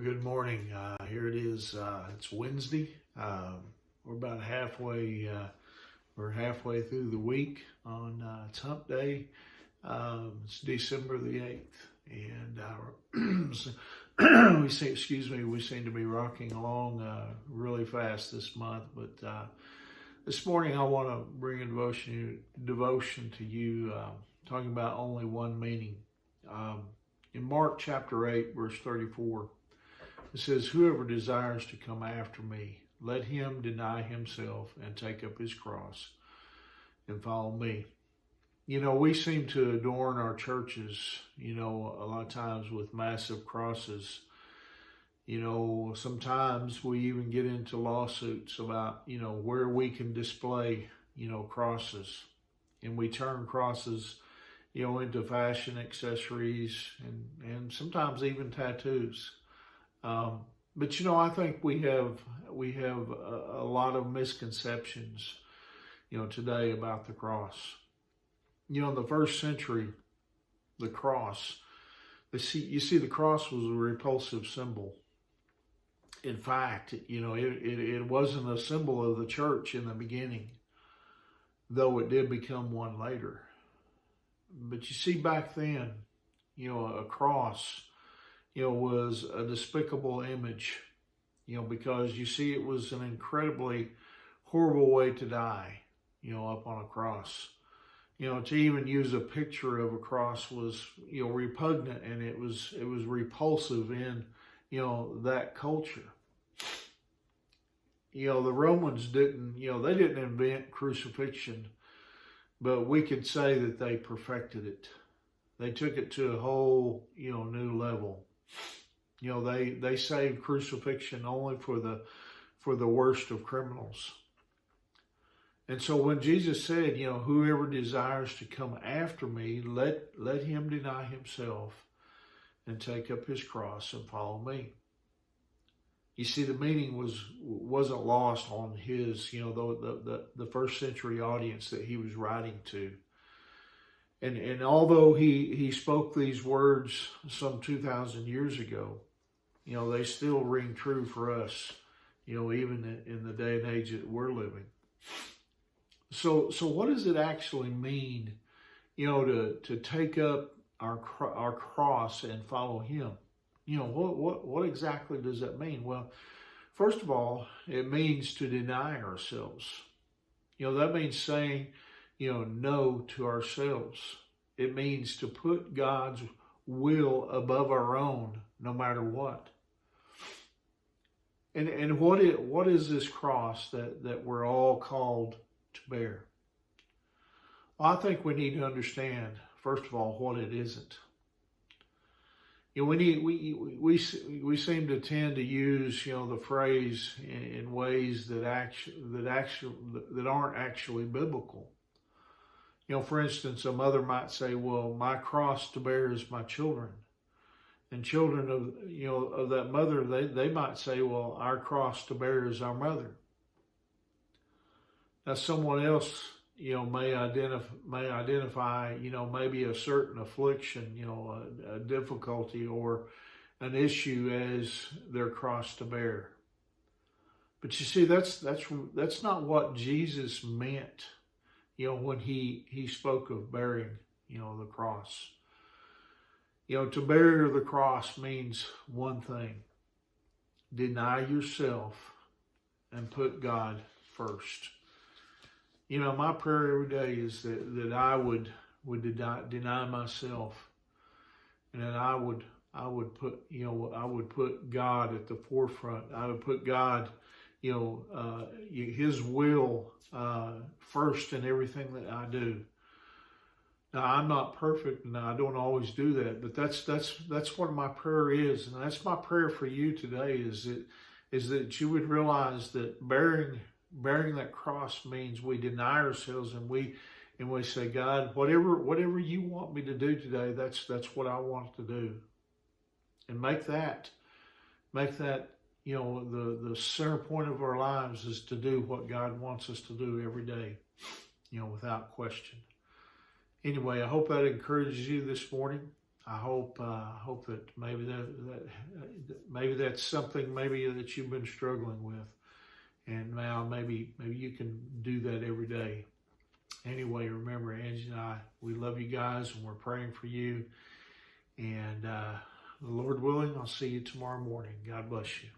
Well, good morning. Here it is. It's Wednesday. We're about halfway. We're halfway through the week on it's Hump Day. It's December the 8th, and we seem to be rocking along really fast this month. But this morning, I want to bring a devotion to you, talking about only one meaning. In Mark chapter 8, verse 34. It says, "Whoever desires to come after me, let him deny himself and take up his cross and follow me." You know, we seem to adorn our churches, a lot of times with massive crosses. Sometimes we even get into lawsuits about, where we can display, crosses. And we turn crosses, into fashion accessories and sometimes even tattoos. But I think we have a lot of misconceptions, today about the cross. In the first century, the cross, you see, the cross was a repulsive symbol. In fact, it wasn't a symbol of the church in the beginning, though it did become one later. But you see, back then, a cross was a despicable image, because you see, it was an incredibly horrible way to die, up on a cross. To even use a picture of a cross was, repugnant, and it was repulsive in, that culture. The Romans didn't invent crucifixion, but we could say that they perfected it. They took it to a whole, new level. They saved crucifixion only for the worst of criminals. And so when Jesus said, "Whoever desires to come after me, let him deny himself and take up his cross and follow me." You see, the meaning wasn't lost on his, the first century audience that he was writing to. And although he spoke these words some 2,000 years ago, they still ring true for us, even in the day and age that we're living. So what does it actually mean, to take up our cross and follow him? What exactly does that mean? Well, first of all, it means to deny ourselves. That means saying, no to ourselves. It means to put God's will above our own, no matter what. And what is this cross that we're all called to bear? Well, I think we need to understand, first of all, what it isn't. We seem to tend to use, the phrase in ways that aren't actually biblical. For instance, a mother might say, "Well, my cross to bear is my children." And children of that mother, they might say, "Well, our cross to bear is our mother." Now, someone else, may identify, maybe a certain affliction, a difficulty or an issue as their cross to bear. But you see, that's not what Jesus meant, when he spoke of bearing, the cross. To bear the cross means one thing: deny yourself and put God first. My prayer every day is that I would deny myself, and that I would put God at the forefront. I would put God, his will first in everything that I do. Now, I'm not perfect, and I don't always do that, but that's what my prayer is, and that's my prayer for you today. Is that you would realize that bearing that cross means we deny ourselves, and we say, "God, whatever you want me to do today, that's what I want to do." And make that the center point of our lives is to do what God wants us to do every day, without question. Anyway, I hope that encourages you this morning. I hope that maybe that's something maybe that you've been struggling with, and now maybe you can do that every day. Anyway, remember, Angie and I, we love you guys, and we're praying for you. And the Lord willing, I'll see you tomorrow morning. God bless you.